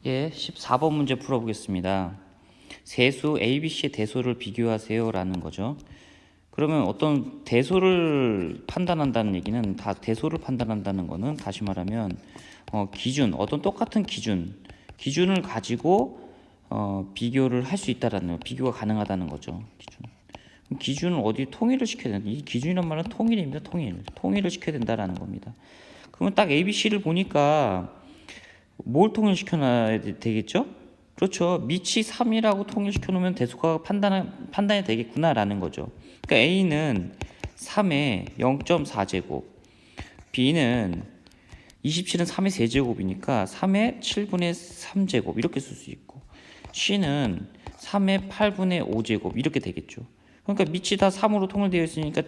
예, 14번 문제 풀어보겠습니다. 세수 ABC의 대소를 비교하세요 라는 거죠. 그러면 어떤 대소를 판단한다는 얘기는, 다 대소를 판단한다는 거는 다시 말하면 기준, 어떤 똑같은 기준을 가지고 비교를 할 수 있다라는 거, 비교가 가능하다는 거죠. 기준을 어디 통일을 시켜야 된다. 이 기준이란 말은 통일입니다. 통일을 시켜야 된다라는 겁니다. 그러면 딱 ABC를 보니까 뭘 통일시켜놔야 되겠죠? 그렇죠. 밑이 3이라고 통일시켜 놓으면 대소가 판단이 되겠구나라는 거죠. 그러니까 A는 3의 0.4제곱, B는 27은 3의 세제곱이니까 3의 7분의 3제곱 이렇게 쓸 수 있고, C는 3의 8분의 5제곱 이렇게 되겠죠. 그러니까 밑이 다 3으로 통일되어 있으니까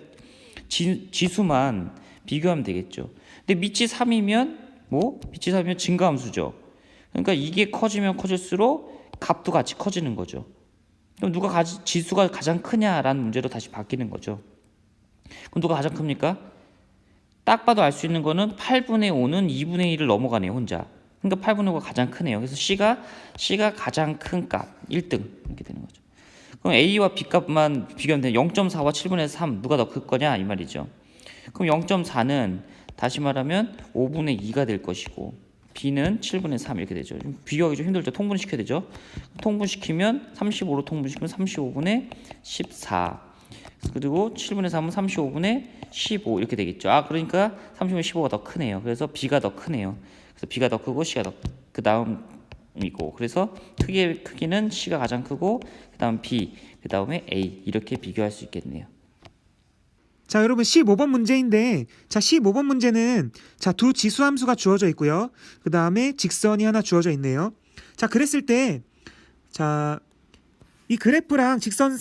지수만 비교하면 되겠죠. 근데 밑이 3이면 밑이 3이면 증가함수죠. 그러니까 이게 커지면 커질수록 값도 같이 커지는 거죠. 그럼 지수가 가장 크냐라는 문제로 다시 바뀌는 거죠. 그럼 누가 가장 큽니까? 딱 봐도 알 수 있는 거는 8분의 5는 2분의 1을 넘어가네요, 혼자. 그러니까 8분의 5가 가장 크네요. 그래서 C가 가장 큰 값, 1등 이렇게 되는 거죠. 그럼 A와 B 값만 비교하면 돼요. 0.4와 7분의 3 누가 더 클 거냐 이 말이죠. 그럼 0.4는 다시 말하면 5분의 2가 될 것이고, B는 7분의 3 이렇게 되죠. 비교하기 좀 힘들죠. 통분시켜야 되죠. 통분시키면 35로 통분시키면 35분의 14, 그리고 7분의 3은 35분의 15 이렇게 되겠죠. 그러니까 35분의 15가 더 크네요. 그래서 B가 더 크네요. 그래서 B가 더 크고 C가 더 그 다음이고, 그래서 크기는 C가 가장 크고 그 다음 B, 그 다음에 A 이렇게 비교할 수 있겠네요. 자, 여러분 15번 문제인데, 자 15번 문제는 두 지수함수가 주어져 있고요. 그 다음에 직선이 하나 주어져 있네요. 자, 그랬을 때 이 그래프랑 직선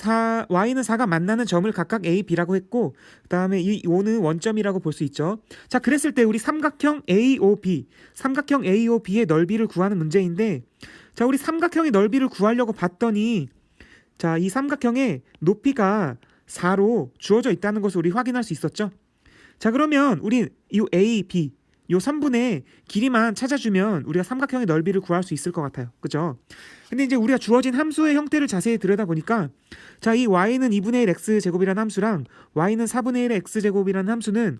y는 4가 만나는 점을 각각 A, B라고 했고, 그 다음에 이 5는 원점이라고 볼 수 있죠. 자, 그랬을 때 우리 삼각형 AOB의 넓이를 구하는 문제인데, 자, 우리 삼각형의 넓이를 구하려고 봤더니, 자, 이 삼각형의 높이가 4로 주어져 있다는 것을 우리 확인할 수 있었죠. 자, 그러면 우리 이 A, B 요 선분의 길이만 찾아주면 우리가 삼각형의 넓이를 구할 수 있을 것 같아요. 그죠? 근데 이제 우리가 주어진 함수의 형태를 자세히 들여다보니까, 자, 이 y는 2분의 1 x제곱이라는 함수랑 y는 4분의 1 x제곱이라는 함수는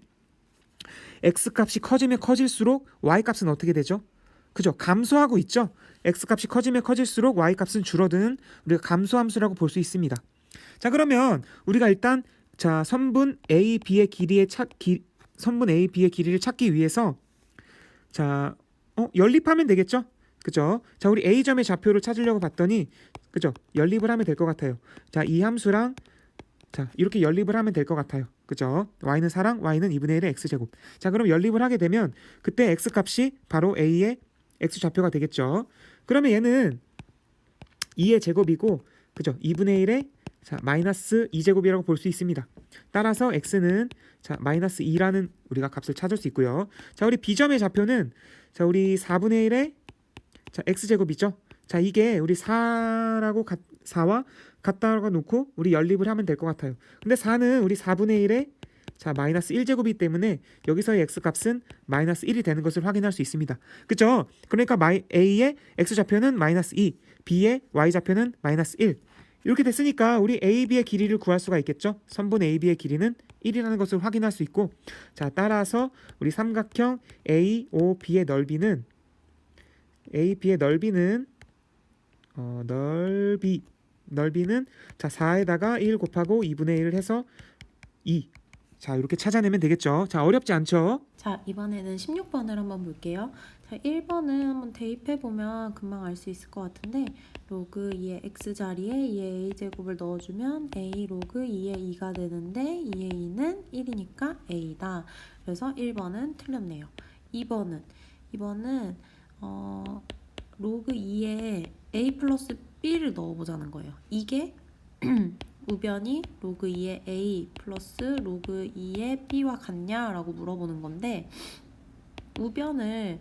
x값이 커지면 커질수록 y값은 어떻게 되죠? 그죠? 감소하고 있죠? x값이 커지면 커질수록 y값은 줄어드는 우리가 감소함수라고 볼 수 있습니다. 자, 그러면 우리가 일단 선분 A, B의 길이를 찾기 위해서 연립하면 되겠죠? 그죠? 자, 우리 A점의 좌표를 찾으려고 봤더니, 그죠? 연립을 하면 될 것 같아요. 자, 이 함수랑 이렇게 연립을 하면 될 것 같아요. 그죠? y는 4랑 y는 2분의 1의 x제곱. 자, 그럼 연립을 하게 되면 그때 x값이 바로 A의 x좌표가 되겠죠. 그러면 얘는 2의 제곱이고, 그죠? 2분의 1의 마이너스 2제곱이라고 볼 수 있습니다. 따라서 x는 마이너스 2라는 우리가 값을 찾을 수 있고요. 자, 우리 B점의 좌표는 우리 4분의 1의 x제곱이죠. 자, 이게 우리 4와 같다고 놓고 우리 연립을 하면 될 것 같아요. 근데 4는 우리 4분의 1의 마이너스 1제곱이기 때문에 여기서의 x값은 마이너스 1이 되는 것을 확인할 수 있습니다. 그죠? 그러니까 A의 x좌표는 마이너스 2, B의 y좌표는 마이너스 1. 이렇게 됐으니까 우리 AB의 길이를 구할 수가 있겠죠. 선분 AB의 길이는 1이라는 것을 확인할 수 있고, 자, 따라서 우리 삼각형 AOB의 넓이는 넓이는 4에다가 1 곱하고 2분의 1을 해서 2. 자, 이렇게 찾아내면 되겠죠. 자, 어렵지 않죠? 자, 이번에는 16번을 한번 볼게요. 자, 1번은 한번 대입해보면 금방 알 수 있을 것 같은데, 로그 2의 x 자리에 2의 a제곱을 넣어주면 a 로그 2의 2가 되는데 2의 2는 1이니까 a다. 그래서 1번은 틀렸네요. 2번은 로그 2에 a 플러스 b를 넣어보자는 거예요. 이게 우변이 로그 2의 a 플러스 로그 2의 b와 같냐라고 물어보는 건데, 우변을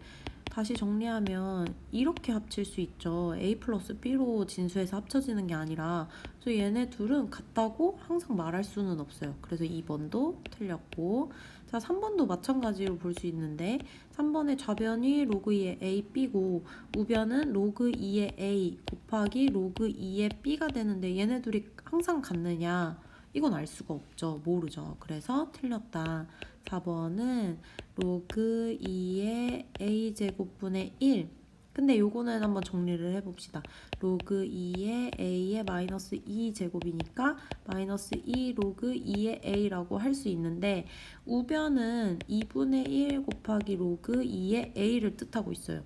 다시 정리하면 이렇게 합칠 수 있죠. A 플러스 B로 진수해서 합쳐지는 게 아니라, 그래서 얘네 둘은 같다고 항상 말할 수는 없어요. 그래서 2번도 틀렸고, 자 3번도 마찬가지로 볼 수 있는데 3번의 좌변이 로그 2의 A, B고 우변은 로그 2의 A 곱하기 로그 2의 B가 되는데 얘네 둘이 항상 같느냐? 이건 알 수가 없죠. 모르죠. 그래서 틀렸다. 4번은 로그 2의 a제곱분의 1. 근데 요거는 한번 정리를 해봅시다. 로그 2의 a의 마이너스 2제곱이니까 마이너스 2 로그 2의 a라고 할 수 있는데 우변은 2분의 1 곱하기 로그 2의 a를 뜻하고 있어요.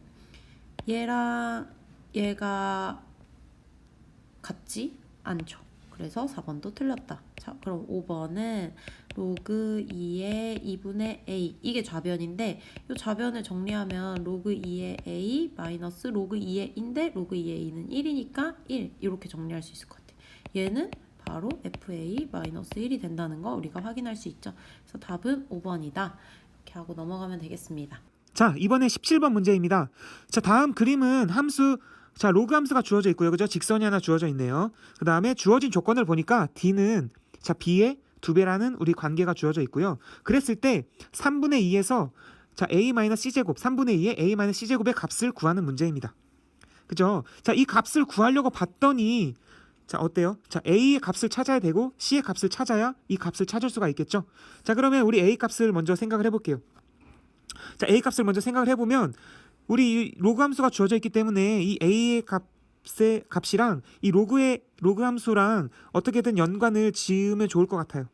얘랑 얘가 같지 않죠. 그래서 4번도 틀렸다. 자, 그럼 5번은 로그 2의 2분의 a 이게 좌변인데 이 좌변을 정리하면 로그 2의 a 마이너스 로그 2의 in데 로그 2의 a는 1이니까 1 이렇게 정리할 수 있을 것 같아. 얘는 바로 fa 마이너스 1이 된다는 거 우리가 확인할 수 있죠. 그래서 답은 5번이다. 이렇게 하고 넘어가면 되겠습니다. 자, 이번에 17번 문제입니다. 자, 다음 그림은 함수, 자, 로그 함수가 주어져 있고요. 그죠? 직선이 하나 주어져 있네요. 그 다음에 주어진 조건을 보니까 D는 자, B의 2배라는 우리 관계가 주어져 있고요. 그랬을 때 3분의 2에서 자, A-C제곱, 3분의 2의 A-C제곱의 값을 구하는 문제입니다. 그죠? 자, 이 값을 구하려고 봤더니 자, 어때요? 자, A의 값을 찾아야 되고 C의 값을 찾아야 이 값을 찾을 수가 있겠죠? 자, 그러면 우리 A 값을 먼저 생각을 해볼게요. 자, A 값을 먼저 생각을 해보면 우리 로그 함수가 주어져 있기 때문에 이 A의 값이랑 이 로그 함수랑 어떻게든 연관을 지으면 좋을 것 같아요.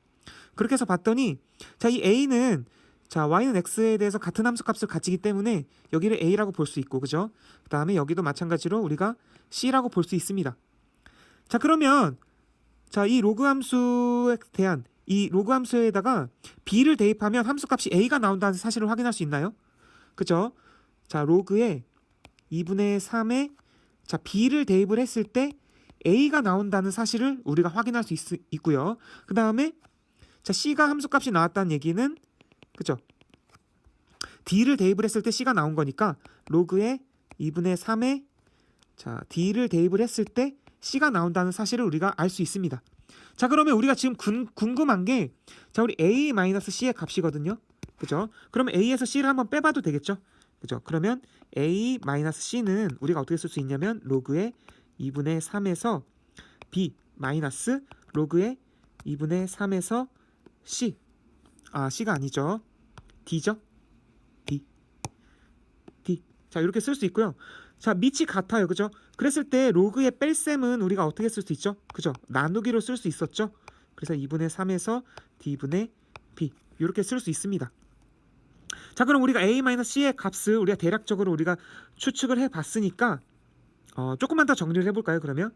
그렇게 해서 봤더니 자, 이 A는 자, Y는 X에 대해서 같은 함수 값을 가지기 때문에 여기를 A라고 볼 수 있고, 그죠? 그 다음에 여기도 마찬가지로 우리가 C라고 볼 수 있습니다. 자, 그러면 자, 이 로그 함수에 대한 이 로그 함수에다가 B를 대입하면 함수값이 A가 나온다는 사실을 확인할 수 있나요? 그죠? 자, 로그에 2분의 3에 자, B를 대입을 했을 때 A가 나온다는 사실을 우리가 확인할 수 있고요. 그 다음에 자, C가 함수값이 나왔다는 얘기는 그죠? D를 대입을 했을 때 C가 나온 거니까 로그에 2분의 3에 자, D를 대입을 했을 때 C가 나온다는 사실을 우리가 알 수 있습니다. 자, 그러면 우리가 지금 궁금한 게 자, 우리 A-C의 값이거든요. 그죠? 그러면 A에서 C를 한번 빼봐도 되겠죠? 그죠? 그러면 A-C는 우리가 어떻게 쓸 수 있냐면 로그의 2분의 3에서 B 마이너스 로그의 2분의 3에서 C. 아, C가 아니죠. D죠? D. 자, 이렇게 쓸 수 있고요. 자, 밑이 같아요. 그죠? 그랬을 때 로그의 뺄셈은 우리가 어떻게 쓸 수 있죠? 그죠? 나누기로 쓸 수 있었죠? 그래서 2분의 3에서 D분의 B 이렇게 쓸 수 있습니다. 자, 그럼 우리가 A-C의 값을 우리가 대략적으로 우리가 추측을 해봤으니까 조금만 더 정리를 해볼까요? 그러면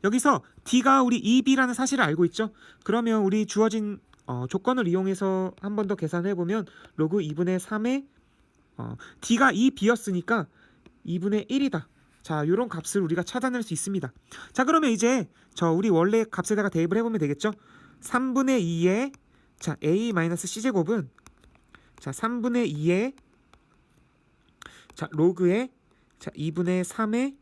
여기서 D가 우리 2B라는 사실을 알고 있죠? 그러면 우리 주어진 조건을 이용해서 한 번 더 계산을 해보면 로그 2분의 3에 D가 2B였으니까 2분의 1이다. 자, 이런 값을 우리가 찾아낼 수 있습니다. 자, 그러면 이제 우리 원래 값에다가 대입을 해보면 되겠죠? 3분의 2의 자, A-C제곱은 자, 3분의 2의 자, 로그의 자, 2분의 3의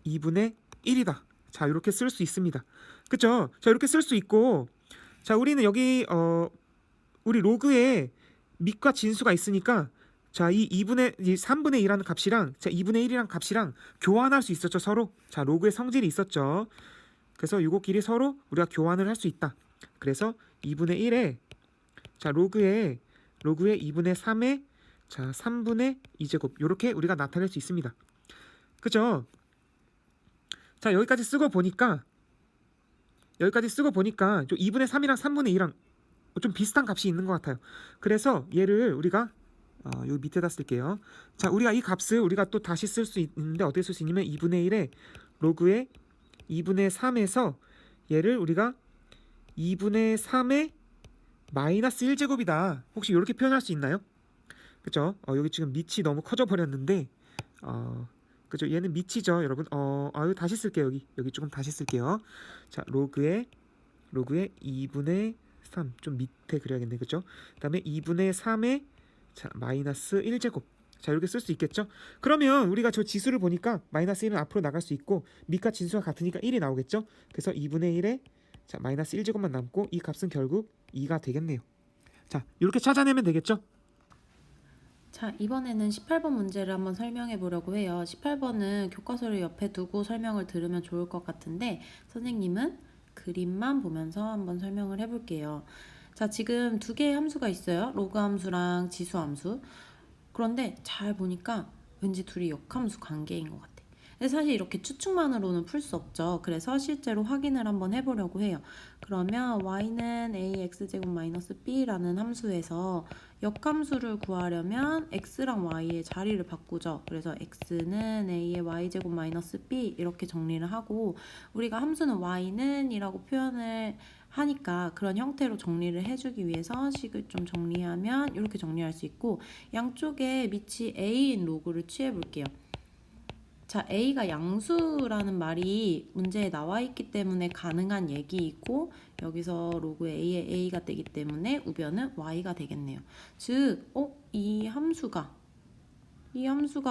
2분의 1이다. 자, 이렇게 쓸 수 있습니다. 그쵸? 자, 이렇게 쓸 수 있고 자, 우리는 여기 우리 로그에 밑과 진수가 있으니까 자, 이 3분의 2라는 값이랑 자, 2분의 1이라는 값이랑 교환할 수 있었죠, 서로. 자, 로그의 성질이 있었죠. 그래서 요거끼리 서로 우리가 교환을 할 수 있다. 그래서 2분의 1에 자, 로그의 2분의 3에 자, 3분의 2제곱 요렇게 우리가 나타낼 수 있습니다. 그죠? 자, 여기까지 쓰고 보니까 좀 2분의 3이랑 3분의 2랑 좀 비슷한 값이 있는 것 같아요. 그래서 얘를 우리가 여기 밑에다 쓸게요. 자, 우리가 이 값을 우리가 또 다시 쓸 수 있는데 어떻게 쓸 수 있냐면 2분의 1에 로그의 2분의 3에서 얘를 우리가 2분의 3의 마이너스 1제곱이다. 혹시 이렇게 표현할 수 있나요? 그죠? 여기 지금 밑이 너무 커져 버렸는데 그죠? 얘는 밑이죠, 여러분. 이거 다시 쓸게요. 여기 조금 다시 쓸게요. 자, 로그의 2분의 3 좀 밑에 그려야겠네, 그죠? 그다음에 2분의 3의 자, 마이너스 1제곱. 자, 이렇게 쓸 수 있겠죠? 그러면 우리가 저 지수를 보니까 마이너스 1은 앞으로 나갈 수 있고 밑과 진수가 같으니까 1이 나오겠죠? 그래서 2분의 1에 자, 마이너스 1제곱만 남고 이 값은 결국 2가 되겠네요. 자, 이렇게 찾아내면 되겠죠? 자, 이번에는 18번 문제를 한번 설명해 보려고 해요. 18번은 교과서를 옆에 두고 설명을 들으면 좋을 것 같은데 선생님은 그림만 보면서 한번 설명을 해볼게요. 자, 지금 두 개의 함수가 있어요. 로그 함수랑 지수 함수. 그런데 잘 보니까 왠지 둘이 역함수 관계인 것 같아. 근데 사실 이렇게 추측만으로는 풀 수 없죠. 그래서 실제로 확인을 한번 해보려고 해요. 그러면 y는 ax제곱 마이너스 b라는 함수에서 역함수를 구하려면 x랑 y의 자리를 바꾸죠. 그래서 x는 a의 y제곱 마이너스 b 이렇게 정리를 하고 우리가 함수는 y는 이라고 표현을 하니까 그런 형태로 정리를 해주기 위해서 식을 좀 정리하면 이렇게 정리할 수 있고 양쪽에 밑이 a인 로그를 취해 볼게요. 자, a가 양수라는 말이 문제에 나와 있기 때문에 가능한 얘기이고 여기서 로그 a의 a가 되기 때문에 우변은 y가 되겠네요. 즉, 이 함수가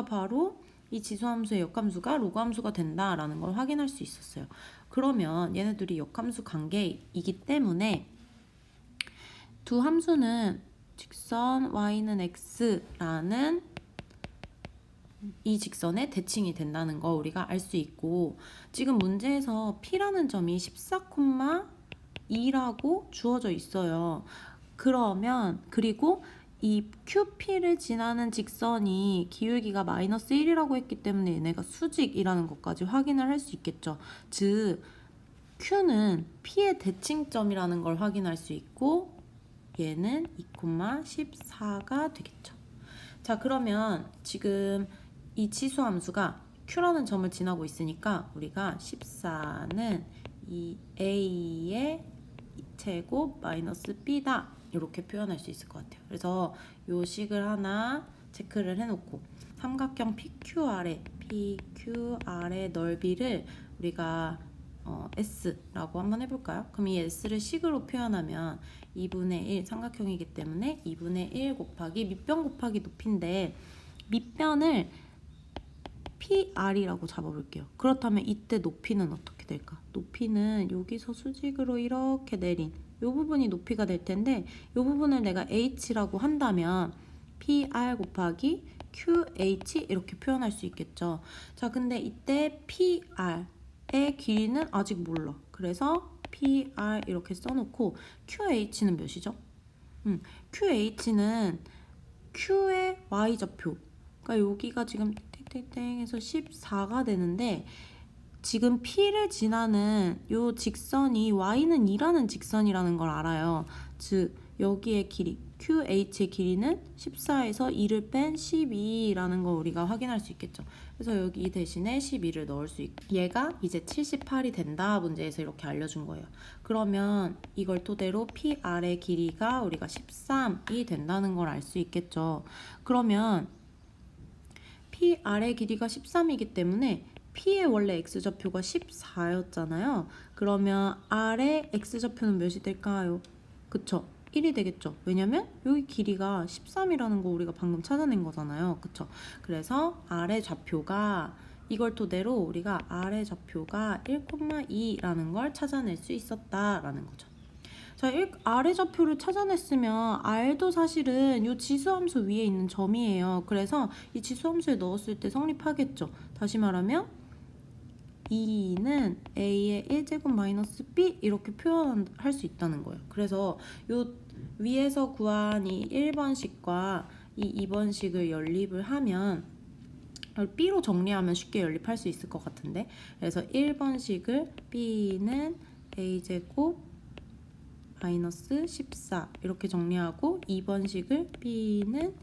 바로 이 지수함수의 역함수가 로그함수가 된다라는 걸 확인할 수 있었어요. 그러면 얘네들이 역함수 관계이기 때문에 두 함수는 직선 y는 x라는 이 직선의 대칭이 된다는 거 우리가 알 수 있고 지금 문제에서 P라는 점이 14,2라고 주어져 있어요. 그리고 이 QP를 지나는 직선이 기울기가 마이너스 1이라고 했기 때문에 얘네가 수직이라는 것까지 확인을 할 수 있겠죠. 즉 Q는 P의 대칭점이라는 걸 확인할 수 있고 얘는 2,14가 되겠죠. 자, 그러면 지금 이 지수 함수가 Q라는 점을 지나고 있으니까 우리가 14는 이 A의 제곱 마이너스 B다 이렇게 표현할 수 있을 것 같아요. 그래서 요 식을 하나 체크를 해놓고 삼각형 PQR의 넓이를 우리가 S라고 한번 해볼까요? 그럼 이 S를 식으로 표현하면 2분의 1 삼각형이기 때문에 2분의 1 곱하기 밑변 곱하기 높이인데 밑변을 PR이라고 잡아볼게요. 그렇다면 이때 높이는 어떻게 될까? 높이는 여기서 수직으로 이렇게 내린 이 부분이 높이가 될 텐데 이 부분을 내가 H라고 한다면 PR 곱하기 QH 이렇게 표현할 수 있겠죠. 자, 근데 이때 PR의 길이는 아직 몰라. 그래서 PR 이렇게 써놓고 QH는 몇이죠? QH는 Q의 Y좌표. 그러니까 여기가 지금 땡땡땡해서 14가 되는데 지금 P를 지나는 요 직선이 Y는 2라는 직선이라는 걸 알아요. 즉 여기의 길이 QH의 길이는 14에서 2를 뺀 12라는 걸 우리가 확인할 수 있겠죠. 그래서 여기 대신에 12를 넣을 수 있고 얘가 이제 78이 된다 문제에서 이렇게 알려준 거예요. 그러면 이걸 토대로 PR의 길이가 우리가 13이 된다는 걸 알 수 있겠죠. 그러면 PR의 길이가 13이기 때문에 P의 원래 X좌표가 14였잖아요. 그러면 R의 X좌표는 몇이 될까요? 그쵸? 1이 되겠죠. 왜냐면 여기 길이가 13이라는 거 우리가 방금 찾아낸 거잖아요. 그쵸? 그래서 R의 좌표가 이걸 토대로 우리가 R의 좌표가 1,2라는 걸 찾아낼 수 있었다라는 거죠. 자, R의 좌표를 찾아냈으면 R도 사실은 이 지수함수 위에 있는 점이에요. 그래서 이 지수함수에 넣었을 때 성립하겠죠. 다시 말하면 2는 A의 1제곱 마이너스 B 이렇게 표현할 수 있다는 거예요. 그래서 요 위에서 구한 이 1번식과 이 2번식을 연립을 하면 B로 정리하면 쉽게 연립할 수 있을 것 같은데 그래서 1번식을 B는 A제곱 마이너스 14 이렇게 정리하고 2번식을 B는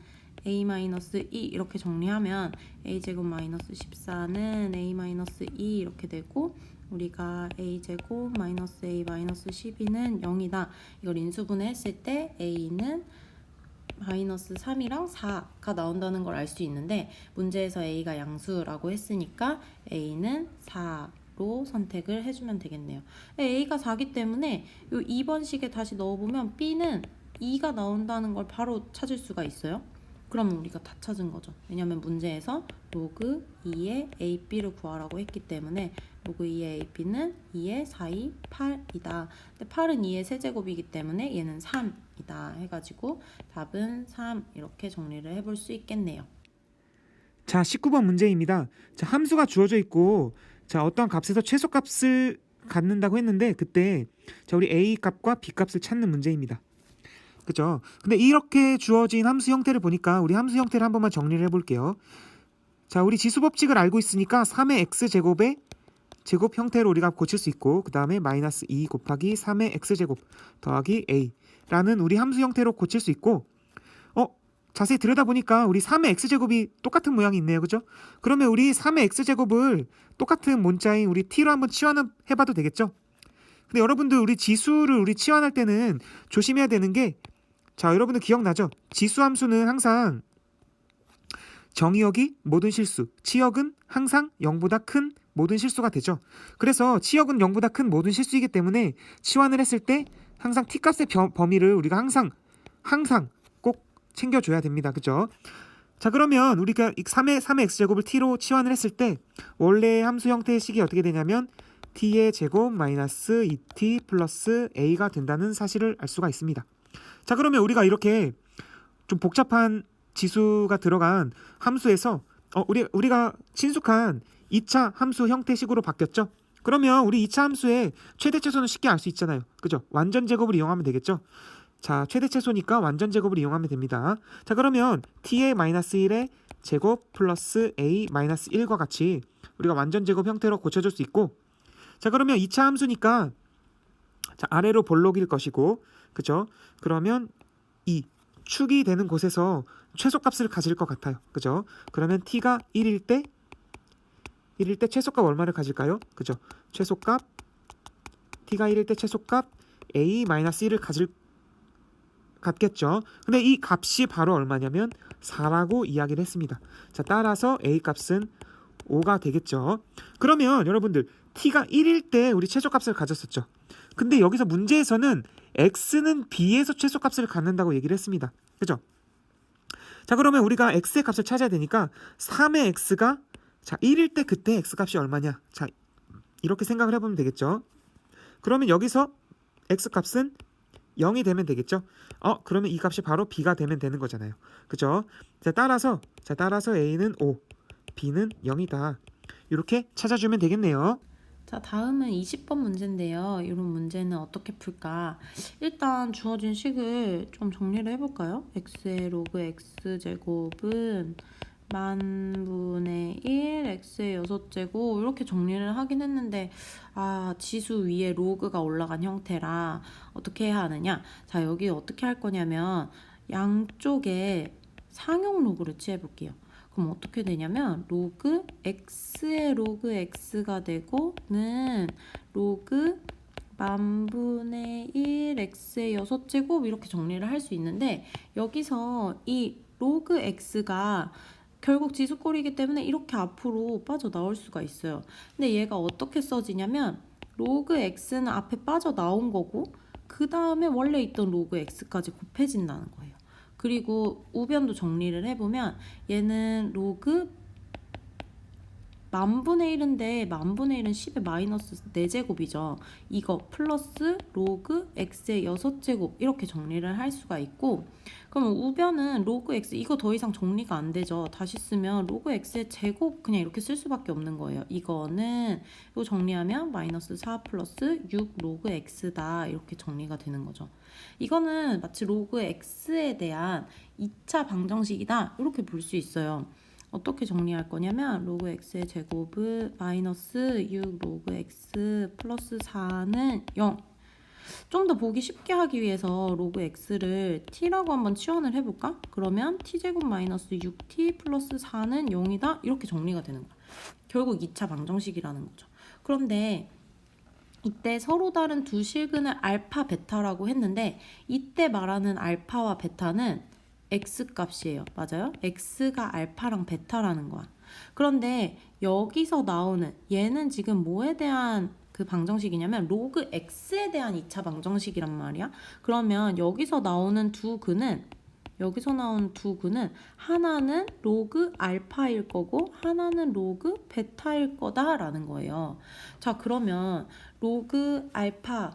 A-2 이렇게 정리하면 A제곱 마이너스 14는 A-2 이렇게 되고 우리가 A제곱 마이너스 A 마이너스 12는 0이다. 이걸 인수분해 했을 때 A는 마이너스 3이랑 4가 나온다는 걸 알 수 있는데 문제에서 A가 양수라고 했으니까 A는 4로 선택을 해주면 되겠네요. A가 4기 때문에 이 2번식에 다시 넣어보면 B는 2가 나온다는 걸 바로 찾을 수가 있어요. 그러면 우리가 다 찾은 거죠. 왜냐면 문제에서 로그 2의 AB를 구하라고 했기 때문에 로그 2의 AB는 2의 4이 8이다. 근데 8은 2의 세제곱이기 때문에 얘는 3이다 해가지고 답은 3 이렇게 정리를 해볼 수 있겠네요. 자, 19번 문제입니다. 자, 함수가 주어져 있고 자, 어떠한 값에서 최소값을 갖는다고 했는데 그때 자, 우리 A 값과 B 값을 찾는 문제입니다. 그죠? 근데 이렇게 주어진 함수 형태를 보니까 우리 함수 형태를 한 번만 정리를 해볼게요. 자, 우리 지수 법칙을 알고 있으니까 3의 x제곱의 제곱 형태로 우리가 고칠 수 있고 그 다음에 마이너스 2 곱하기 3의 x제곱 더하기 a라는 우리 함수 형태로 고칠 수 있고 자세히 들여다보니까 우리 3의 x제곱이 똑같은 모양이 있네요. 그죠? 그러면 우리 3의 x제곱을 똑같은 문자인 우리 t로 한번 치환해봐도 되겠죠? 근데 여러분들 우리 지수를 우리 치환할 때는 조심해야 되는 게 자, 여러분들 기억나죠? 지수 함수는 항상 정의역이 모든 실수, 치역은 항상 0보다 큰 모든 실수가 되죠. 그래서 치역은 0보다 큰 모든 실수이기 때문에 치환을 했을 때 항상 t값의 범위를 우리가 항상 꼭 챙겨줘야 됩니다. 그죠? 자, 그러면 우리가 3의 x제곱을 t로 치환을 했을 때 원래 함수 형태의 식이 어떻게 되냐면 t의 제곱 마이너스 2t 플러스 a가 된다는 사실을 알 수가 있습니다. 자, 그러면 우리가 이렇게 좀 복잡한 지수가 들어간 함수에서 우리가 친숙한 2차 함수 형태식으로 바뀌었죠. 그러면 우리 2차 함수의 최대 최소는 쉽게 알 수 있잖아요. 그죠? 완전 제곱을 이용하면 되겠죠. 자, 최대 최소니까 완전 제곱을 이용하면 됩니다. 자, 그러면 t의 마이너스 1의 제곱 플러스 a 마이너스 1과 같이 우리가 완전 제곱 형태로 고쳐줄 수 있고 자, 그러면 2차 함수니까 자, 아래로 볼록일 것이고 그죠? 그러면 이 축이 되는 곳에서 최소값을 가질 것 같아요. 그죠? 그러면 t가 1일 때 최소값 얼마를 가질까요? 그죠? 최소값 t가 1일 때 최소값 a-1을 갖겠죠. 근데 이 값이 바로 얼마냐면 4라고 이야기를 했습니다. 자, 따라서 a 값은 5가 되겠죠. 그러면 여러분들 t가 1일 때 우리 최소값을 가졌었죠. 근데 여기서 문제에서는 x는 b에서 최소값을 갖는다고 얘기를 했습니다. 그죠? 자, 그러면 우리가 x의 값을 찾아야 되니까 3의 x가 자 1일 때 그때 x값이 얼마냐? 자, 이렇게 생각을 해보면 되겠죠. 그러면 여기서 x값은 0이 되면 되겠죠. 그러면 이 값이 바로 b가 되면 되는 거잖아요. 그죠? 자, 따라서 a는 5, b는 0이다. 이렇게 찾아주면 되겠네요. 자, 다음은 20번 문제인데요. 이런 문제는 어떻게 풀까? 일단 주어진 식을 좀 정리를 해볼까요? x의 로그 x제곱은 만분의 1, x의 6제곱 이렇게 정리를 하긴 했는데 지수 위에 로그가 올라간 형태라 어떻게 해야 하느냐? 자, 여기 어떻게 할 거냐면 양쪽에 상용 로그를 취해볼게요. 그럼 어떻게 되냐면 로그 x의 로그 x가 되고는 로그 만분의 1 x의 6제곱 이렇게 정리를 할 수 있는데 여기서 이 로그 x가 결국 지수꼴이기 때문에 이렇게 앞으로 빠져나올 수가 있어요. 근데 얘가 어떻게 써지냐면 로그 x는 앞에 빠져나온 거고 그 다음에 원래 있던 로그 x까지 곱해진다는 거예요. 그리고 우변도 정리를 해보면 얘는 로그 만분의 1인데 만분의 1은 10의 마이너스 4제곱이죠. 이거 플러스 로그 x의 6제곱 이렇게 정리를 할 수가 있고 그러면 우변은 로그 x 이거 더 이상 정리가 안 되죠. 다시 쓰면 로그 x의 제곱 그냥 이렇게 쓸 수밖에 없는 거예요. 이거는 이거 정리하면 마이너스 4 플러스 6 로그 x다 이렇게 정리가 되는 거죠. 이거는 마치 로그 x에 대한 2차 방정식이다 이렇게 볼 수 있어요. 어떻게 정리할 거냐면 로그 x의 제곱은 마이너스 6 로그 x 플러스 4는 0. 좀 더 보기 쉽게 하기 위해서 로그 x를 t라고 한번 치환을 해볼까? 그러면 t제곱 마이너스 6t 플러스 4는 0이다 이렇게 정리가 되는 거야. 결국 2차 방정식이라는 거죠. 그런데 이때 서로 다른 두 실근을 알파 베타라고 했는데 이때 말하는 알파와 베타는 x값이에요. 맞아요? x가 알파랑 베타라는 거야. 그런데 여기서 나오는 얘는 지금 뭐에 대한 그 방정식이냐면 로그 x에 대한 2차 방정식이란 말이야. 그러면 여기서 나오는 두 근은 여기서 나온 두 근은 하나는 로그 알파일 거고 하나는 로그 베타일 거다라는 거예요. 자, 그러면 로그 알파랑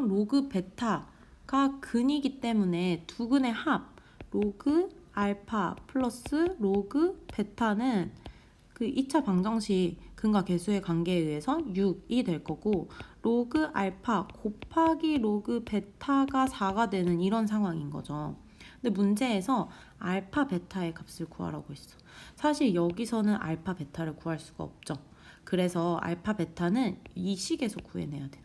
로그 베타가 근이기 때문에 두 근의 합 로그 알파 플러스 로그 베타는 그 2차 방정식 근과 계수의 관계에 의해서 6이 될 거고 로그 알파 곱하기 로그 베타가 4가 되는 이런 상황인 거죠. 근데 문제에서 알파 베타의 값을 구하라고 했어. 사실 여기서는 알파 베타를 구할 수가 없죠. 그래서 알파 베타는 이 식에서 구해내야 되는 거예요.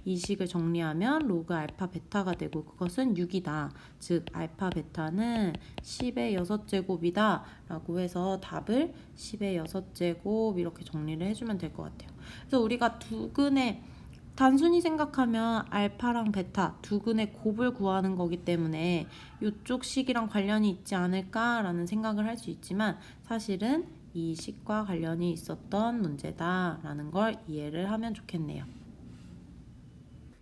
이 식을 정리하면 로그 알파 베타가 되고 그것은 6이다. 즉 알파 베타는 10의 6제곱이다 라고 해서 답을 10의 6제곱 이렇게 정리를 해주면 될 것 같아요. 그래서 우리가 두 근의 단순히 생각하면 알파랑 베타 두 근의 곱을 구하는 거기 때문에 이쪽 식이랑 관련이 있지 않을까라는 생각을 할 수 있지만 사실은 이 식과 관련이 있었던 문제다라는 걸 이해를 하면 좋겠네요.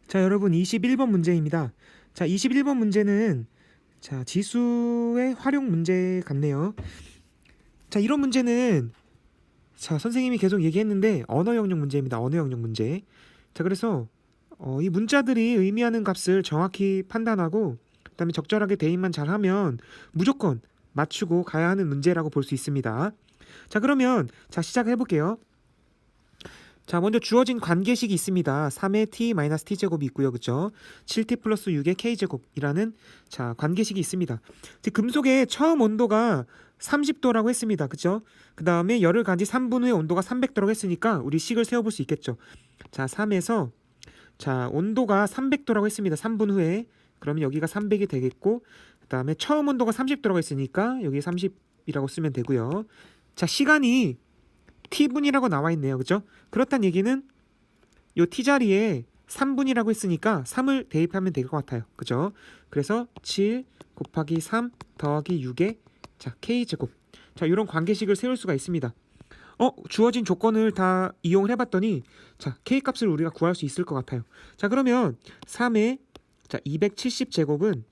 자, 여러분 21번 문제입니다. 자, 21번 문제는 자, 지수의 활용 문제 같네요. 자, 이런 문제는 자, 선생님이 계속 얘기했는데 언어 영역 문제입니다. 언어 영역 문제. 자, 그래서 이 문자들이 의미하는 값을 정확히 판단하고 그다음에 적절하게 대입만 잘하면 무조건 맞추고 가야 하는 문제라고 볼 수 있습니다. 자, 그러면 자, 시작해 볼게요. 자, 먼저 주어진 관계식이 있습니다. 3의 t-t 제곱이 있고요. 그죠? 7t 플러스 6의 k 제곱이라는 자, 관계식이 있습니다. 즉 금속의 처음 온도가 30도라고 했습니다. 그죠? 그다음에 열을 가진 3분 후에 온도가 300도라고 했으니까 우리 식을 세워 볼 수 있겠죠. 자, 3에서 자, 온도가 300도라고 했습니다. 3분 후에. 그러면 여기가 300이 되겠고 그다음에 처음 온도가 30도라고 했으니까 여기 30이라고 쓰면 되고요. 자, 시간이 t분이라고 나와 있네요. 그죠? 그렇다는 얘기는 요 t 자리에 3분이라고 했으니까 3을 대입하면 될 것 같아요. 그죠? 그래서 7 곱하기 3 더하기 6의 자, k제곱. 자, 이런 관계식을 세울 수가 있습니다. 주어진 조건을 다 이용을 해봤더니 자, k값을 우리가 구할 수 있을 것 같아요. 자, 그러면 3의 자, 270제곱은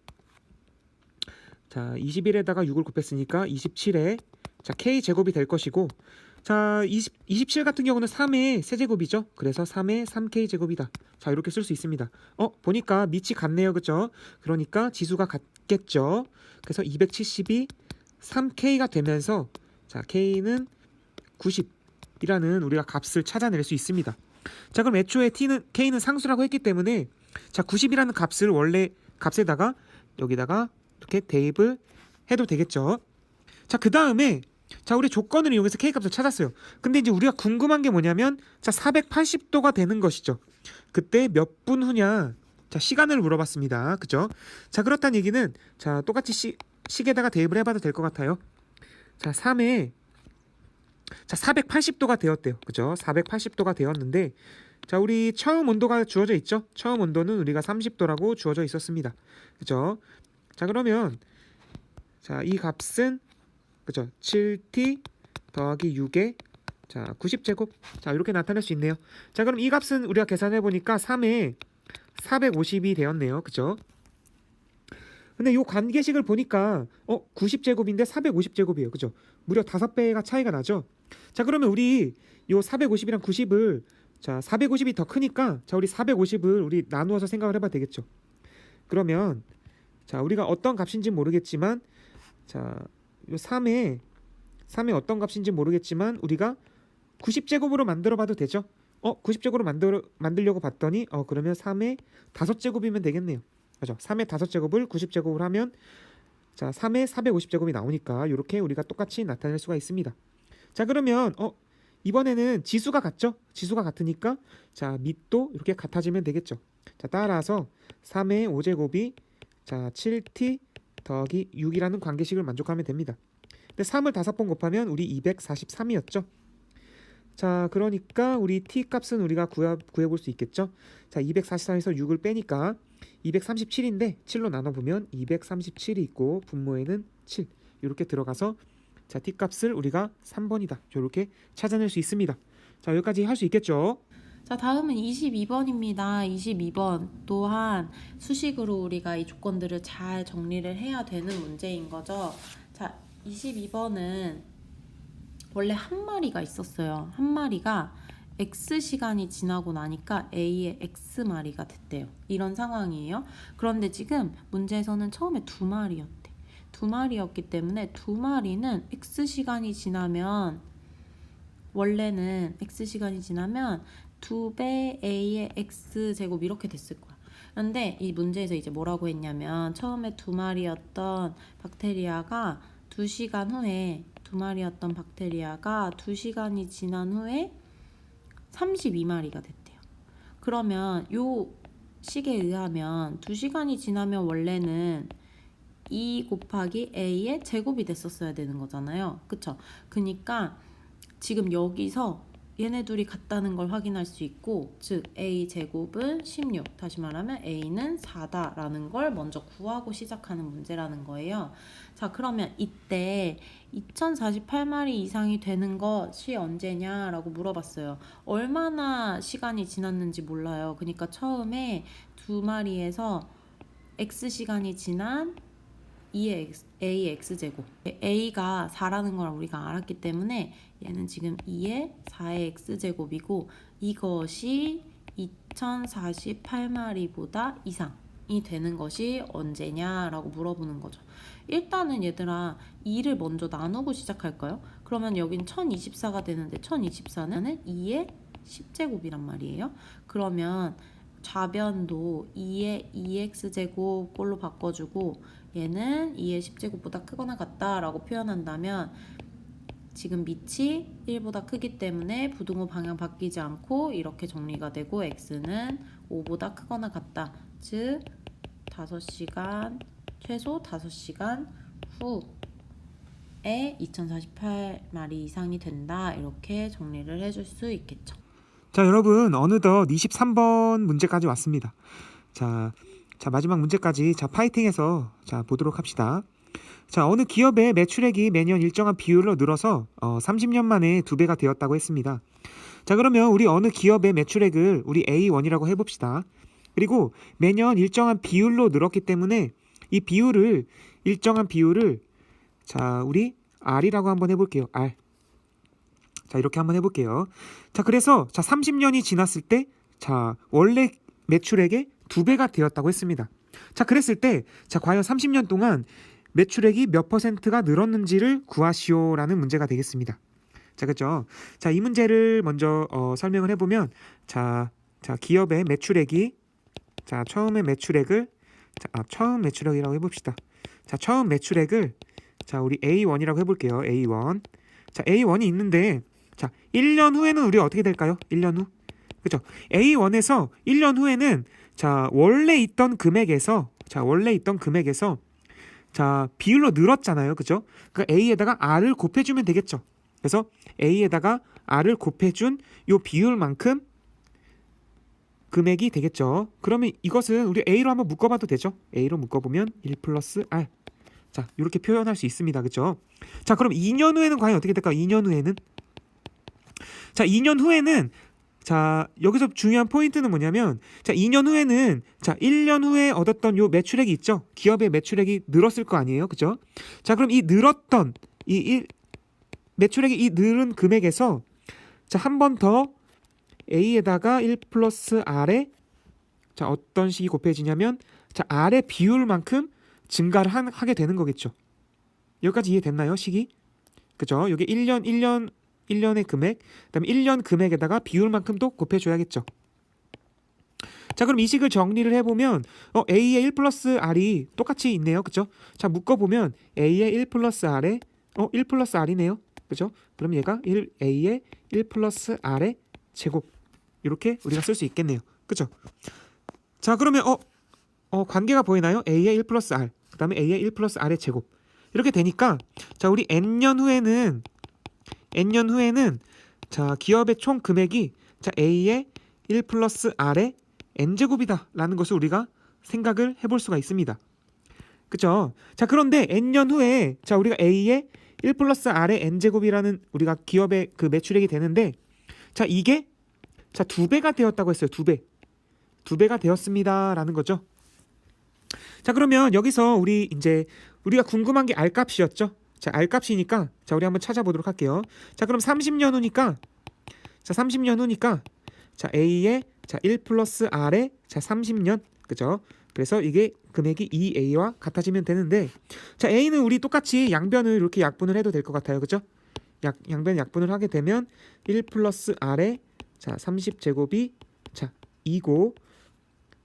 자, 21에다가 6을 곱했으니까 27의 자, k제곱이 될 것이고 자, 27 같은 경우는 3의 세제곱이죠. 그래서 3의 3k제곱이다. 자, 이렇게 쓸 수 있습니다. 보니까 밑이 같네요. 그죠? 그러니까 지수가 같겠죠. 그래서 270이 3k가 되면서 자, k는 90이라는 우리가 값을 찾아낼 수 있습니다. 자, 그럼 애초에 k는 상수라고 했기 때문에 자, 90이라는 값을 원래 값에다가 여기다가 이렇게 대입을 해도 되겠죠. 자, 그 다음에 자, 우리 조건을 이용해서 k값을 찾았어요. 근데 이제 우리가 궁금한 게 뭐냐면 자, 480도가 되는 것이죠. 그때 몇 분 후냐? 자, 시간을 물어봤습니다. 그죠? 자, 그렇다는 얘기는 자, 똑같이 식에다가 대입을 해봐도 될 것 같아요. 자, 3에 자, 480도가 되었대요. 그죠? 480도가 되었는데 자, 우리 처음 온도가 주어져 있죠? 처음 온도는 우리가 30도라고 주어져 있었습니다. 그죠? 자, 그러면 자, 이 값은 그죠? 7t 더하기 6의 자, 90제곱. 자, 이렇게 나타낼 수 있네요. 자, 그럼 이 값은 우리가 계산해 보니까 3에 450이 되었네요. 그죠? 근데 이 관계식을 보니까 90제곱인데 450제곱이에요. 그죠? 무려 5배가 차이가 나죠? 자, 그러면 우리 요 450이랑 90을 자, 450이 더 크니까 자, 우리 450을 우리 나누어서 생각을 해봐도 되겠죠? 그러면 자, 우리가 어떤 값인지 모르겠지만 자, 요 3에 어떤 값인지 모르겠지만 우리가 90제곱으로 만들어 봐도 되죠? 90제곱으로 만들려고 봤더니 그러면 3의 5제곱이면 되겠네요. 그죠? 3의 5제곱을 90제곱을 하면 자, 3의 450제곱이 나오니까 이렇게 우리가 똑같이 나타낼 수가 있습니다. 자, 그러면 이번에는 지수가 같죠? 지수가 같으니까 자, 밑도 이렇게 같아지면 되겠죠. 자, 따라서 3의 5제곱이 자, 7t 더하기 6이라는 관계식을 만족하면 됩니다. 근데 3을 5번 곱하면 우리 243이었죠. 자, 그러니까 우리 t 값은 우리가 구해볼 수 있겠죠. 자, 243에서 6을 빼니까 237인데 7로 나눠보면 237이 있고 분모에는 7 이렇게 들어가서 자, t 값을 우리가 3번이다 이렇게 찾아낼 수 있습니다. 자, 여기까지 할 수 있겠죠. 자, 다음은 22번입니다. 22번 또한 수식으로 우리가 이 조건들을 잘 정리를 해야 되는 문제인 거죠. 자, 22번은 원래 한 마리가 있었어요. 한 마리가 X시간이 지나고 나니까 A의 X마리가 됐대요. 이런 상황이에요. 그런데 지금 문제에서는 처음에 두 마리였대. 두 마리였기 때문에 두 마리는 X시간이 지나면 원래는 X시간이 지나면 2배 A의 X제곱 이렇게 됐을 거야. 그런데 이 문제에서 이제 뭐라고 했냐면 처음에 두 마리였던 박테리아가 2시간 후에 두 마리였던 박테리아가 2시간이 지난 후에 32마리가 됐대요. 그러면 요 식에 의하면 2시간이 지나면 원래는 2 곱하기 A의 제곱이 됐었어야 되는 거잖아요. 그쵸? 그러니까 지금 여기서 얘네 둘이 같다는 걸 확인할 수 있고, 즉 A 제곱은 16, 다시 말하면 A는 4다라는 걸 먼저 구하고 시작하는 문제라는 거예요. 자, 그러면 이때 2048마리 이상이 되는 것이 언제냐라고 물어봤어요. 얼마나 시간이 지났는지 몰라요. 그러니까 처음에 두 마리에서 X시간이 지난 2의 A의 X제곱, A가 4라는 걸 우리가 알았기 때문에 얘는 지금 2의 4의 X제곱이고, 이것이 2048마리보다 이상이 되는 것이 언제냐라고 물어보는 거죠. 일단은 얘들아 2를 먼저 나누고 시작할까요? 그러면 여긴 1024가 되는데 1024는 2의 10제곱이란 말이에요. 그러면 좌변도 2의 2x제곱 꼴로 바꿔주고 얘는 2의 10제곱보다 크거나 같다라고 표현한다면 지금 밑이 1보다 크기 때문에 부등호 방향 바뀌지 않고 이렇게 정리가 되고 x는 5보다 크거나 같다. 즉 5시간, 최소 5시간 후에 2048마리 이상이 된다. 이렇게 정리를 해줄 수 있겠죠. 자, 여러분 어느덧 23번 문제까지 왔습니다. 자, 마지막 문제까지 파이팅해서 보도록 합시다. 자, 어느 기업의 매출액이 매년 일정한 비율로 늘어서 30년 만에 2배가 되었다고 했습니다. 자, 그러면 우리 어느 기업의 매출액을 우리 A1이라고 해봅시다. 그리고 매년 일정한 비율로 늘었기 때문에 이 비율을 일정한 비율을 우리 R이라고 한번 해볼게요. R. 자, 이렇게 한번 해볼게요. 자, 그래서 30년이 지났을 때 원래 매출액의 2배가 되었다고 했습니다. 자, 그랬을 때 과연 30년 동안 매출액이 몇 %가 늘었는지를 구하시오라는 문제가 되겠습니다. 자, 그렇죠? 자, 이 문제를 먼저 설명을 해보면 기업의 매출액이 처음의 매출액을 처음 매출액이라고 해봅시다. 자, 처음 매출액을 우리 A1이라고 해볼게요. A1. 자, A1이 있는데 1년 후에는 우리 어떻게 될까요? 1년 후. 그렇죠? A1에서 1년 후에는 원래 있던 금액에서 비율로 늘었잖아요. 그죠? 그러니까 A에다가 R을 곱해주면 되겠죠. 그래서 A에다가 R을 곱해준 요 비율만큼 금액이 되겠죠. 그러면 이것은 우리 A로 한번 묶어봐도 되죠. A로 묶어보면 1 플러스 R. 자, 이렇게 표현할 수 있습니다. 그죠? 자, 그럼 2년 후에는 과연 어떻게 될까요? 2년 후에는 2년 후에는 여기서 중요한 포인트는 뭐냐면 2년 후에는 1년 후에 얻었던 요 매출액이 있죠. 기업의 매출액이 늘었을 거 아니에요. 그죠? 자, 그럼 이 늘었던 매출액이 이 늘은 금액에서 한 번 더 A에다가 1 플러스 R에 어떤 식이 곱해지냐면 R의 비율만큼 증가를 하게 되는 거겠죠. 여기까지 이해됐나요? 식이? 그죠? 여기 1년의 금액, 그다음에 1년 금액에다가 비율만큼 또 곱해줘야겠죠. 자, 그럼 이 식을 정리를 해보면 A의 1 플러스 R이 똑같이 있네요. 그죠? 자, 묶어보면 A의 1 플러스 R에 1 플러스 R이네요. 그죠? 그럼 얘가 A의 1 플러스 R의 제곱, 이렇게 우리가 쓸 수 있겠네요. 그죠? 자, 그러면 관계가 보이나요? A의 1 플러스 R, 그 다음에 A의 1 플러스 R의 제곱. 이렇게 되니까 우리 N년 후에는 기업의 총 금액이 A의 1 플러스 R의 N제곱이다 라는 것을 우리가 생각을 해볼 수가 있습니다. 그쵸? 자, 그런데 N년 후에 우리가 A의 1 플러스 R의 N제곱이라는 우리가 기업의 그 매출액이 되는데 이게 자, 2배가 되었다고 했어요. 2배. 2배가 되었습니다라는 거죠. 자, 그러면 여기서 우리가 궁금한 게 R값이었죠. 자, R값이니까 자, 우리 한번 찾아보도록 할게요. 자, 그럼 30년 후니까 자, A의 자, 1 플러스 R의 자, 30년. 그죠? 그래서 이게 금액이 2A와 같아지면 되는데 자, A는 우리 똑같이 양변을 이렇게 약분을 해도 될 것 같아요. 그죠? 양변 약분을 하게 되면 1 플러스 R의 자, 30제곱이 자, 2고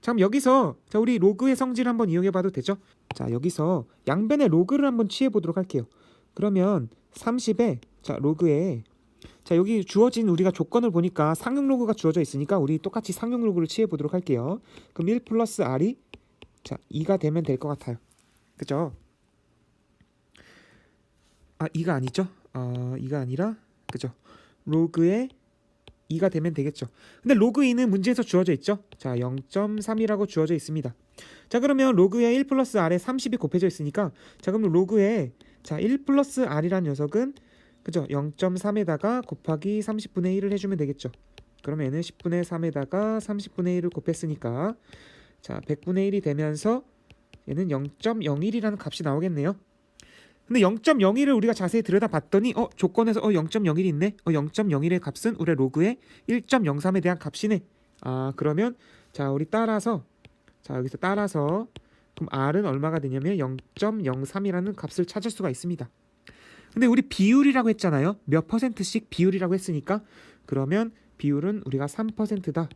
참 여기서 자, 우리 로그의 성질을 한번 이용해 봐도 되죠? 자, 여기서 양변의 로그를 한번 취해 보도록 할게요. 그러면 30에 자, 로그에 자, 여기 주어진 우리가 조건을 보니까 상용 로그가 주어져 있으니까 우리 똑같이 상용 로그를 취해 보도록 할게요. 그럼 1 플러스 R이 자, 2가 되면 될 것 같아요. 그죠? 2가 아니죠? 2가 아니라 그죠? 로그에 2가 되면 되겠죠. 근데 로그 2는 문제에서 주어져 있죠. 자, 0.3이라고 주어져 있습니다. 자, 그러면 로그에 1 플러스 R에 30이 곱해져 있으니까 자, 그럼 로그에 자, 1 플러스 R이란 녀석은 그죠? 0.3에다가 곱하기 30분의 1을 해주면 되겠죠. 그러면 얘는 10분의 3에다가 30분의 1을 곱했으니까 자, 100분의 1이 되면서 얘는 0.01이라는 값이 나오겠네요. 근데 0.01을 우리가 자세히 들여다봤더니 조건에서 0.01이 있네. 0.01의 값은 우리 로그의 1.03에 대한 값이네. 그러면 자, 우리 따라서 자, 여기서 따라서 그럼 R은 얼마가 되냐면 0.03이라는 값을 찾을 수가 있습니다. 근데 우리 비율이라고 했잖아요. 몇 %씩 비율이라고 했으니까 그러면 비율은 우리가 3%다.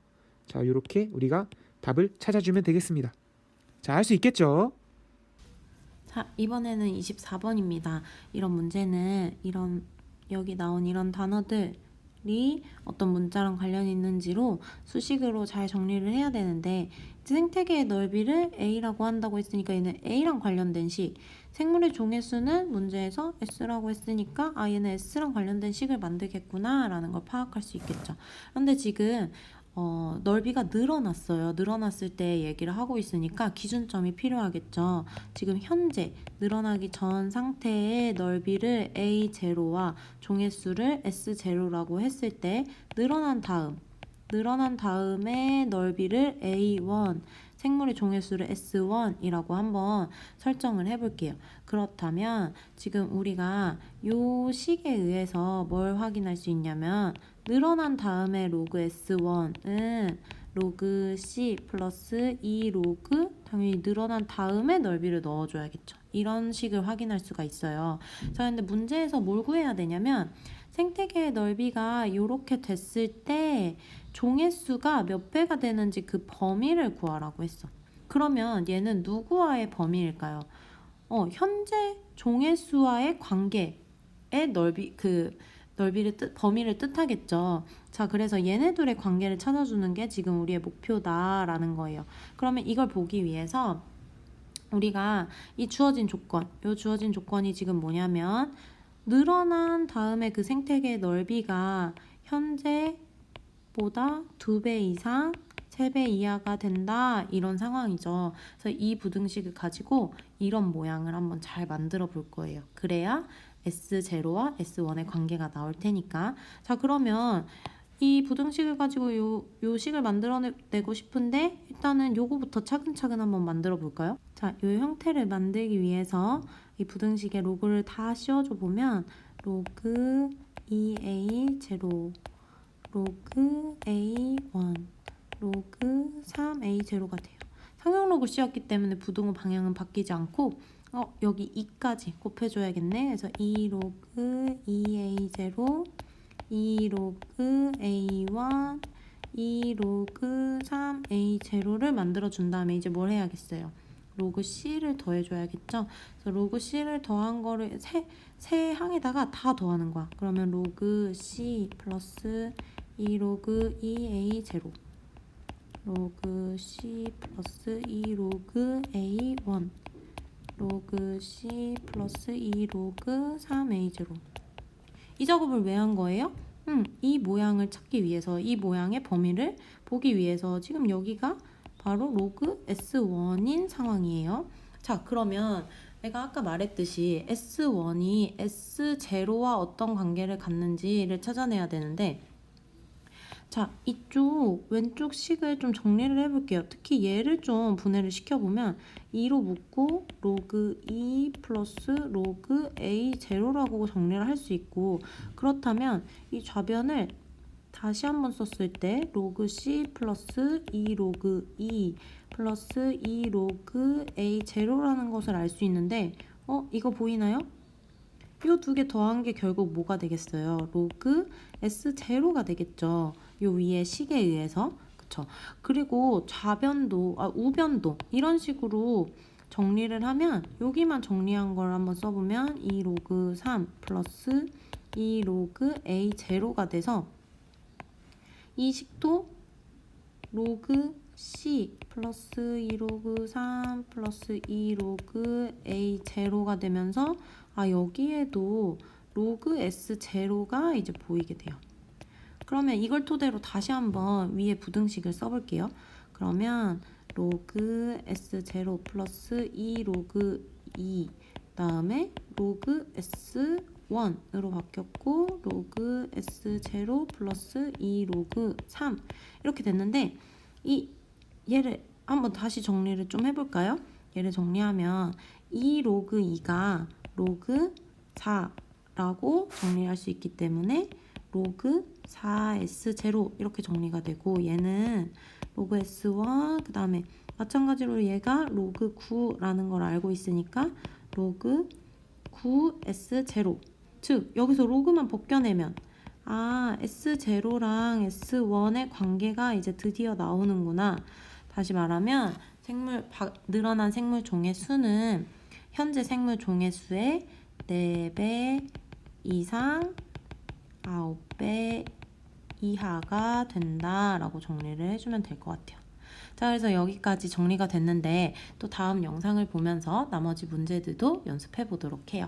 자, 이렇게 우리가 답을 찾아주면 되겠습니다. 자, 할 수 있겠죠? 자, 이번에는 24번입니다. 이런 문제는 여기 나온 이런 단어들이 어떤 문자랑 관련이 있는지로 수식으로 잘 정리를 해야 되는데 생태계의 넓이를 A라고 한다고 했으니까 얘는 A랑 관련된 식, 생물의 종의수는 문제에서 S라고 했으니까 얘는 S랑 관련된 식을 만들겠구나 라는 걸 파악할 수 있겠죠. 그런데 지금 넓이가 늘어났어요. 늘어났을 때 얘기를 하고 있으니까 기준점이 필요하겠죠. 지금 현재 늘어나기 전 상태의 넓이를 A0와 종의수를 S0라고 했을 때 늘어난 다음에 넓이를 A1, 생물의 종의수를 S1이라고 한번 설정을 해볼게요. 그렇다면 지금 우리가 요 식에 의해서 뭘 확인할 수 있냐면 늘어난 다음에 로그 S1은 로그 C 플러스 2 로그 당연히 늘어난 다음에 넓이를 넣어줘야겠죠. 이런 식을 확인할 수가 있어요. 자, 근데 문제에서 뭘 구해야 되냐면 생태계의 넓이가 이렇게 됐을 때 종의수가 몇 배가 되는지 그 범위를 구하라고 했어. 그러면 얘는 누구와의 범위일까요? 현재 종의수와의 관계의 범위를 뜻하겠죠. 자, 그래서 얘네들의 관계를 찾아주는 게 지금 우리의 목표다라는 거예요. 그러면 이걸 보기 위해서 우리가 이 주어진 조건이 지금 뭐냐면 늘어난 다음에 그 생태계의 넓이가 현재보다 2배 이상 3배 이하가 된다 이런 상황이죠. 그래서 이 부등식을 가지고 이런 모양을 한번 잘 만들어 볼 거예요. 그래야 S0와 S1의 관계가 나올 테니까. 자, 그러면 이 부등식을 가지고 요 식을 만들어내고 싶은데 일단은 요거부터 차근차근 한번 만들어 볼까요? 자, 요 형태를 만들기 위해서 이 부등식에 로그를 다 씌워줘 보면 로그 2A0, 로그 A1, 로그 3A0가 돼요. 상용 로그 씌웠기 때문에 부등호 방향은 바뀌지 않고 여기 2까지 곱해줘야겠네. 그래서 2 로그 2A0, 2 로그 A1, 2 로그 3A0를 만들어준 다음에 이제 뭘 해야겠어요? 로그 C를 더해줘야겠죠? 그래서 로그 C를 더한 거를 세 항에다가 다 더하는 거야. 그러면 로그 C 플러스 2 로그 2A0, 로그 C 플러스 2 로그 A1, 로그 C 플러스 2 로그 3A0. 이 작업을 왜 한 거예요? 이 모양을 찾기 위해서, 이 모양의 범위를 보기 위해서 지금 여기가 바로 로그 S1인 상황이에요. 자, 그러면 내가 아까 말했듯이 S1이 S0와 어떤 관계를 갖는지를 찾아내야 되는데 자, 이쪽 왼쪽 식을 좀 정리를 해볼게요. 특히 얘를 좀 분해를 시켜보면 2로 묶고 로그 2 플러스 로그 A 제로라고 정리를 할 수 있고, 그렇다면 이 좌변을 다시 한번 썼을 때 로그 C 플러스 2 로그 2 플러스 2 로그 A 제로라는 것을 알 수 있는데, 이거 보이나요? 이 두 개 더한 게 결국 뭐가 되겠어요? 로그 S 제로가 되겠죠. 요 위에 식에 의해서. 그쵸? 그리고 좌변도, 우변도 이런 식으로 정리를 하면, 여기만 정리한 걸 한번 써보면 2 로그 3 플러스 2 로그 A 제로가 돼서 이 식도 로그 C 플러스 2 로그 3 플러스 2 로그 A 제로가 되면서 여기에도 로그 S 제로가 이제 보이게 돼요. 그러면 이걸 토대로 다시 한번 위에 부등식을 써볼게요. 그러면 로그 S 제로 플러스 2 로그 2 다음에 로그 S 1으로 바뀌었고 로그 S 제로 플러스 2 로그 3 이렇게 됐는데, 얘를 한번 다시 정리를 좀 해볼까요? 얘를 정리하면 2 로그 2가 로그 4라고 정리할 수 있기 때문에 로그 4S0 이렇게 정리가 되고, 얘는 로그 S1 그 다음에 마찬가지로 얘가 로그 9라는 걸 알고 있으니까 로그 9S0, 즉 여기서 로그만 벗겨내면 S0랑 S1의 관계가 이제 드디어 나오는구나. 다시 말하면 늘어난 생물 종의 수는 현재 생물 종의 수의 4배 이상 9배 이하가 된다라고 정리를 해주면 될 것 같아요. 자, 그래서 여기까지 정리가 됐는데 또 다음 영상을 보면서 나머지 문제들도 연습해 보도록 해요.